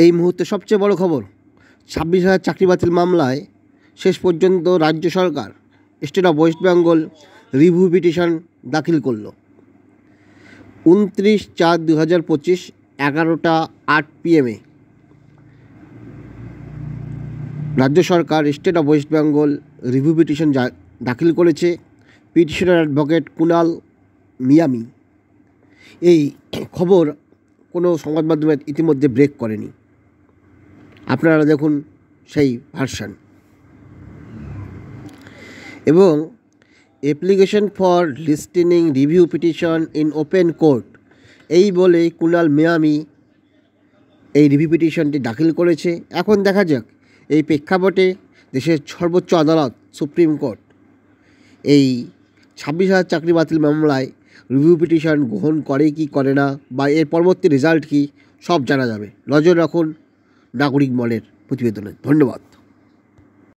এই মুহূর্তে সবচেয়ে বড় খবর, 26,000 চাকরি বাতিল মামলায় শেষ পর্যন্ত রাজ্য সরকার state of West Bengal review petition দাখিল করল। 29/4/2025 11:08 PM রাজ্য সরকার state of West Bengal review petition দাখিল করেছে। পিটিশনার অ্যাডভোকেট কুনাল মিয়ামি। এই খবর কোনো সংবাদ মাধ্যমে ইতিমধ্যে ব্রেক করেনি। আপনারা দেখুন সেই ভার্সান। এবং application for listening review petition in open court, এই বলে কুনাল মিয়ামি এই রিভিউ পিটিশনটি দাখিল করেছে। এখন দেখা যাক এই প্রেক্ষাপটে দেশের সর্বোচ্চ আদালত সুপ্রিম কোর্ট এই 26,000 চাকরি বাতিল মামলায় রিভিউ পিটিশন গ্রহণ করে কি করে না, বা এর পরবর্তী রেজাল্ট কি, সব জানা যাবে। নজর রাখুন নাগরিক মলের প্রতিবেদনে। ধন্যবাদ।